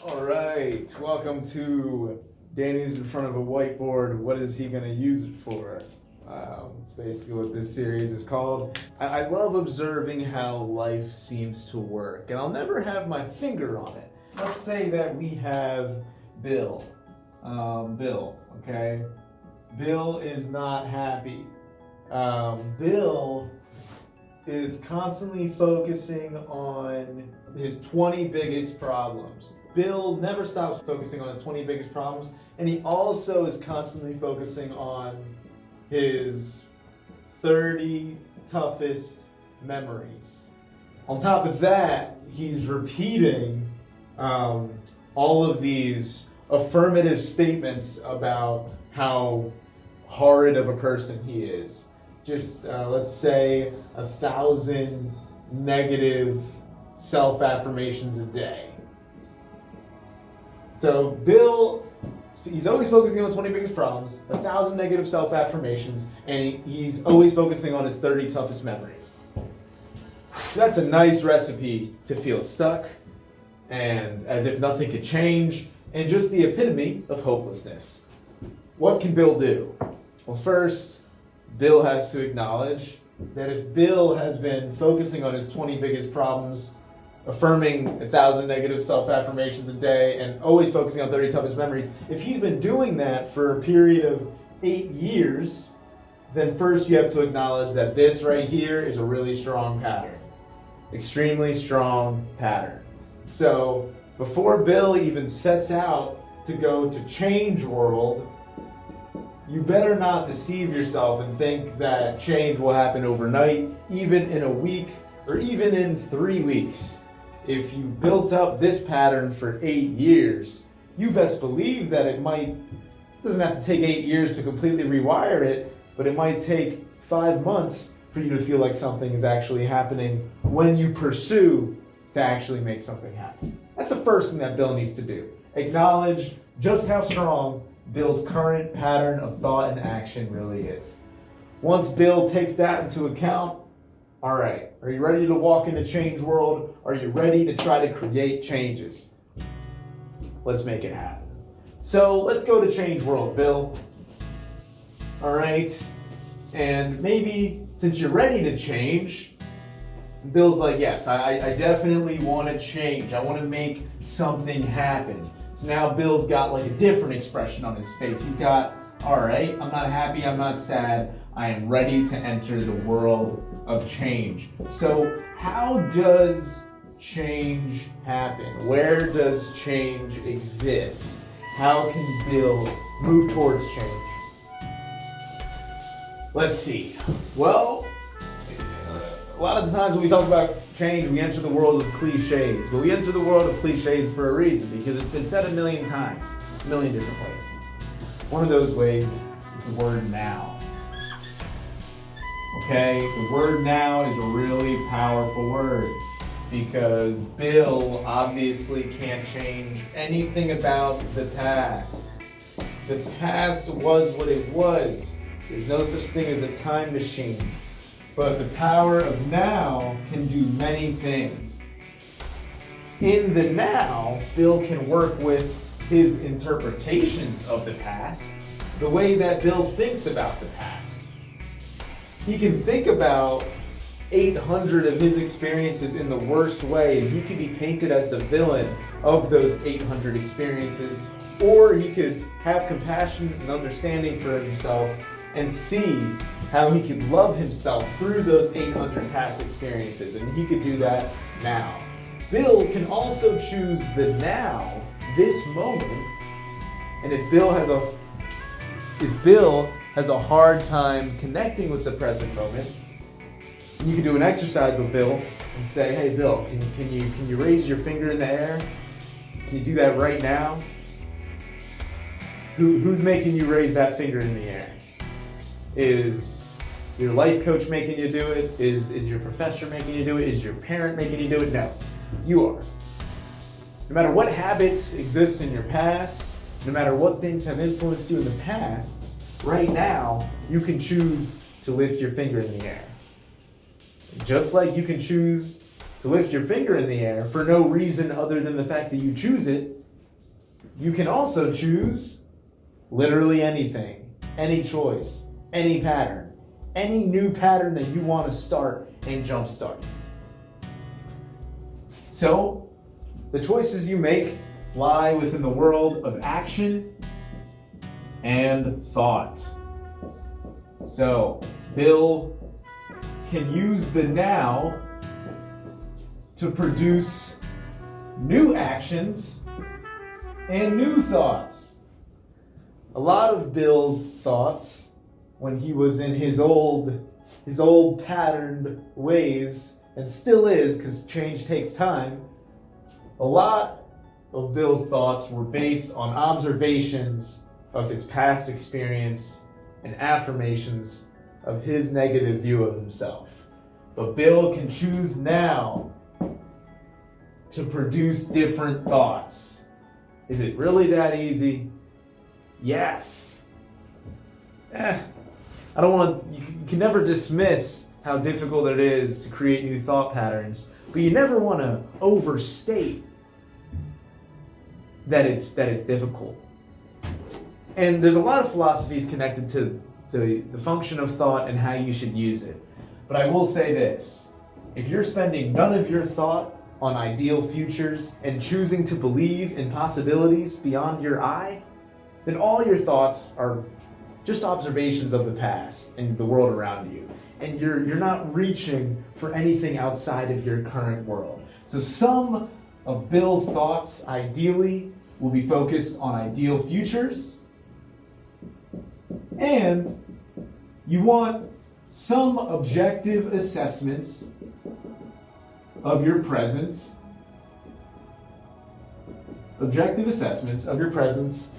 All right, welcome to Danny's in front of a whiteboard. What is he going to use it for? That's basically what this series is called. I love observing how life seems to work, and I'll never have my finger on it. Let's say that we have Bill. Okay? Bill is not happy. Bill is constantly focusing on his 20 biggest problems. Bill never stops focusing on his 20 biggest problems, and he also is constantly focusing on his 30 toughest memories. On top of that, he's repeating all of these affirmative statements about how horrid of a person he is. Just let's say 1,000 negative self-affirmations a day. So Bill, he's always focusing on 20 biggest problems, 1,000 negative self-affirmations, and he's always focusing on his 30 toughest memories. That's a nice recipe to feel stuck and as if nothing could change, and just the epitome of hopelessness. What can Bill do? Well, first, Bill has to acknowledge that if Bill has been focusing on his 20 biggest problems, affirming 1,000 negative self-affirmations a day, and always focusing on 30 toughest memories, if he's been doing that for a period of 8 years, then first you have to acknowledge that this right here is a really strong pattern. Extremely strong pattern. So before Bill even sets out to go to change world, you better not deceive yourself and think that change will happen overnight, even in a week, or even in 3 weeks. If you built up this pattern for 8 years, you best believe that it doesn't have to take 8 years to completely rewire it, but it might take 5 months for you to feel like something is actually happening when you pursue to actually make something happen. That's the first thing that Bill needs to do. Acknowledge just how strong Bill's current pattern of thought and action really is. Once Bill takes that into account, all right, are you ready to walk into change world? Are you ready to try to create changes? Let's make it happen. So let's go to change world, Bill. All right, and maybe since you're ready to change, Bill's like, yes, I definitely want to change. I want to make something happen. So now Bill's got like a different expression on his face. He's got, all right, I'm not happy, I'm not sad. I am ready to enter the world of change. So how does change happen? Where does change exist? How can Bill move towards change? Let's see. Well, a lot of the times when we talk about change, we enter the world of cliches. But we enter the world of cliches for a reason, because it's been said a million times, a million different ways. One of those ways is the word now. Okay, the word now is a really powerful word, because Bill obviously can't change anything about the past. The past was what it was. There's no such thing as a time machine. But the power of now can do many things. In the now, Bill can work with his interpretations of the past, the way that Bill thinks about the past. He can think about 800 of his experiences in the worst way, and he could be painted as the villain of those 800 experiences, or he could have compassion and understanding for himself and see how he could love himself through those 800 past experiences, and he could do that now. Bill can also choose the now, this moment, and if Bill has a hard time connecting with the present moment, you can do an exercise with Bill and say, hey Bill, can you raise your finger in the air? Can you do that right now? Who's making you raise that finger in the air? Is your life coach making you do it? Is your professor making you do it? Is your parent making you do it? No, you are. No matter what habits exist in your past, no matter what things have influenced you in the past, right now, you can choose to lift your finger in the air. Just like you can choose to lift your finger in the air for no reason other than the fact that you choose it, you can also choose literally anything, any choice, any pattern, any new pattern that you want to start and jumpstart. So, the choices you make lie within the world of action and thought. So, Bill can use the now to produce new actions and new thoughts. A lot of Bill's thoughts, when he was in his old patterned ways, and still is because change takes time, a lot of Bill's thoughts were based on observations of his past experience and affirmations of his negative view of himself. But Bill can choose now to produce different thoughts. Is it really that easy? Yes. You can never dismiss how difficult it is to create new thought patterns, but you never want to overstate that it's difficult. And there's a lot of philosophies connected to the function of thought and how you should use it. But I will say this: if you're spending none of your thought on ideal futures and choosing to believe in possibilities beyond your eye, then all your thoughts are just observations of the past and the world around you. And you're not reaching for anything outside of your current world. So some of Bill's thoughts, ideally, will be focused on ideal futures. And you want some objective assessments of your present. Objective assessments of your presence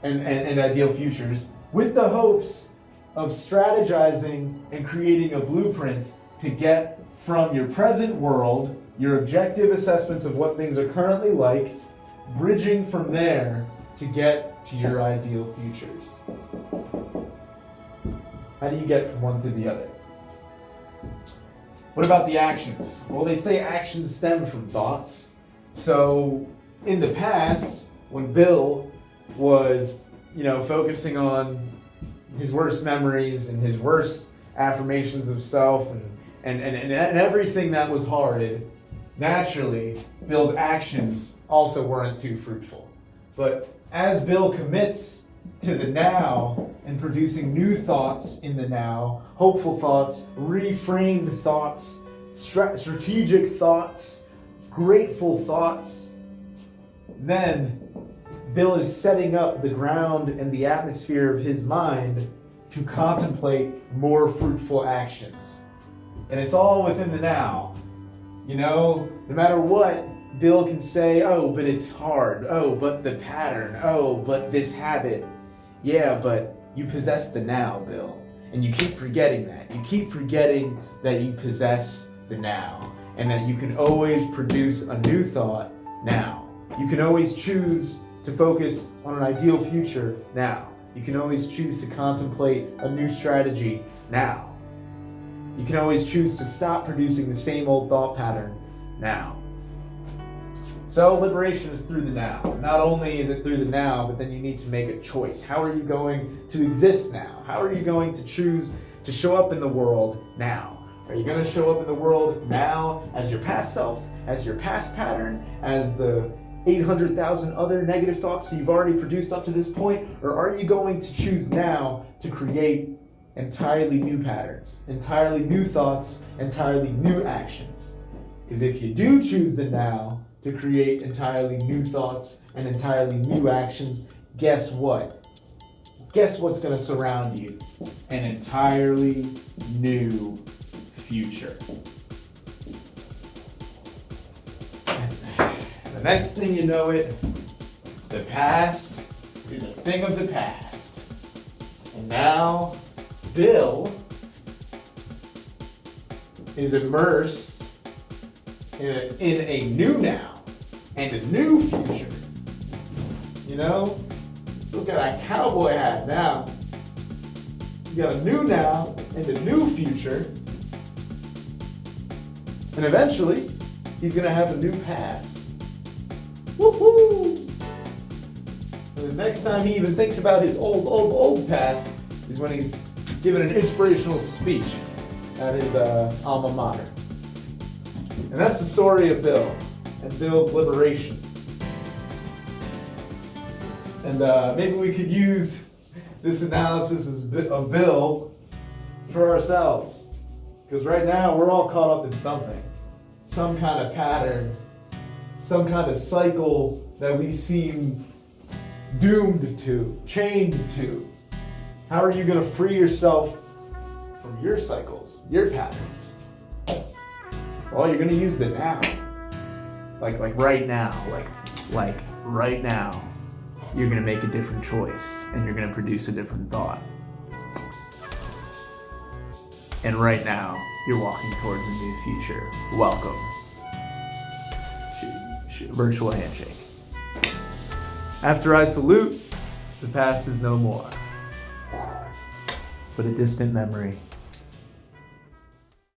and ideal futures, with the hopes of strategizing and creating a blueprint to get from your present world, your objective assessments of what things are currently like, bridging from there to get to your ideal futures. How do you get from one to the other? What about the actions? Well, they say actions stem from thoughts. So in the past, when Bill was, focusing on his worst memories and his worst affirmations of self and everything that was hard, naturally, Bill's actions also weren't too fruitful. But as Bill commits to the now and producing new thoughts in the now, hopeful thoughts, reframed thoughts, strategic thoughts, grateful thoughts, then Bill is setting up the ground and the atmosphere of his mind to contemplate more fruitful actions. And it's all within the now. No matter what, Bill can say, oh, but it's hard. Oh, but the pattern. Oh, but this habit. Yeah, but you possess the now, Bill. And you keep forgetting that. You keep forgetting that you possess the now. And that you can always produce a new thought now. You can always choose to focus on an ideal future now. You can always choose to contemplate a new strategy now. You can always choose to stop producing the same old thought pattern now. So liberation is through the now. Not only is it through the now, but then you need to make a choice. How are you going to exist now? How are you going to choose to show up in the world now? Are you going to show up in the world now as your past self, as your past pattern, as the 800,000 other negative thoughts that you've already produced up to this point? Or are you going to choose now to create entirely new patterns, entirely new thoughts, entirely new actions? Because if you do choose the now to create entirely new thoughts and entirely new actions, guess what? Guess what's going to surround you? An entirely new future. The next thing you know it, the past is a thing of the past. And now, Bill is immersed in a new now and a new future. Bill's got a cowboy hat now. You got a new now and a new future. And eventually, he's going to have a new past. Woohoo! And the next time he even thinks about his old past is when he's giving an inspirational speech at his alma mater. And that's the story of Bill and Bill's liberation. And maybe we could use this analysis of Bill for ourselves. Because right now we're all caught up in something. Some kind of pattern, some kind of cycle that we seem doomed to, chained to. How are you going to free yourself from your cycles, your patterns? Well, you're going to use the now. Like right now. Like right now. You're going to make a different choice and you're going to produce a different thought. And right now, you're walking towards a new future. Welcome. Virtual handshake. After I salute, the past is no more, but a distant memory.